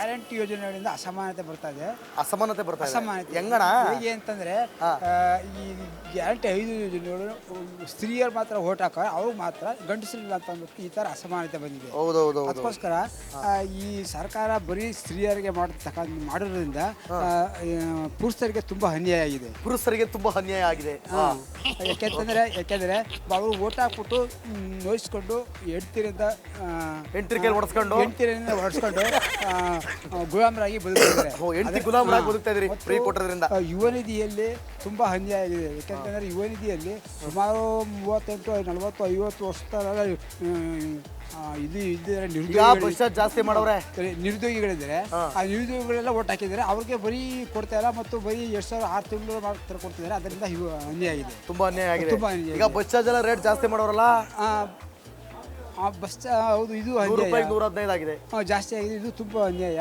Guarantee ಯೋಜನೆಗಳಿಂದ ಅಸಮಾನತೆ ಬರ್ತಾ ಇದೆ. ಅಸಮಾನತೆ ಹೆಂಗಣ? ಹೇಗೆ ಅಂತಂದ್ರೆ ಈ ಗ್ಯಾರಂಟಿ 5 ಯೋಜನೆಗಳು ಸ್ತ್ರೀಯರು ಮಾತ್ರ ಓಟ್ ಹಾಕೋರು, ಅವ್ರು ಮಾತ್ರ ಗಂಡಸರಿಲ್ಲ ಅಂತ ಅಂದ್ಬಿಟ್ಟು ಈ ಥರ ಅಸಮಾನತೆ ಬಂದಿದೆ. ಅದಕ್ಕೋಸ್ಕರ ಈ ಸರ್ಕಾರ ಬರೀ ಸ್ತ್ರೀಯರಿಗೆ ಮಾಡಿರೋದ್ರಿಂದ ಪುರುಷರಿಗೆ ತುಂಬಾ ಅನ್ಯಾಯ ಆಗಿದೆ. ಯಾಕೆಂದ್ರೆ ಅವರು ಓಟ್ ಹಾಕ್ಬಿಟ್ಟು ನೋಯಿಸ್ಕೊಂಡು ಹೆಂಡ್ತಿರಿಂದ ಹೊಡೆಸ್ಕೊಂಡು ಗುಲಾಮರಾಗಿ ಬದುಕ್ತಿದ್ದಾರೆ. ಯುವ ನಿಧಿಯಲ್ಲಿ ತುಂಬಾ ಅನ್ಯಾಯ ಆಗಿದೆ. ಯಾಕೆಂತಂದ್ರೆ ಯುವ ನಿಧಿಯಲ್ಲಿ ಸುಮಾರು 38, 40, 50 ವರ್ಷದ ನಿರುದ್ಯೋಗಿಗಳಿದ್ದಾರೆ. ಆ ನಿರುದ್ಯೋಗಿಗಳೆಲ್ಲ ಓಟ್ ಹಾಕಿದ್ದಾರೆ. ಅವ್ರಿಗೆ ಬರೀ ಕೊಡ್ತಾ ಇಲ್ಲ ಮತ್ತು ಬರೀ 2,000 6 ತಿಂಗಳು ಮಾತ್ರ ಕೊಡ್ತಿದ್ದಾರೆ. ಅದರಿಂದ ಅನ್ಯಾಯ ಆಗಿದೆ, ತುಂಬಾ ಅನ್ಯಾಯ ಆಗಿದೆ. ಈಗ ಬಸ್ ಚಾರ್ಜ್ ಎಲ್ಲ ರೇಟ್ ಜಾಸ್ತಿ ಮಾಡೋರಲ್ಲ, ಬಸ್ ಹೌದು, ಇದು ₹115 ಆಗಿದೆ, ಜಾಸ್ತಿ ಆಗಿದೆ. ಇದು ತುಂಬಾ ಅನ್ಯಾಯ.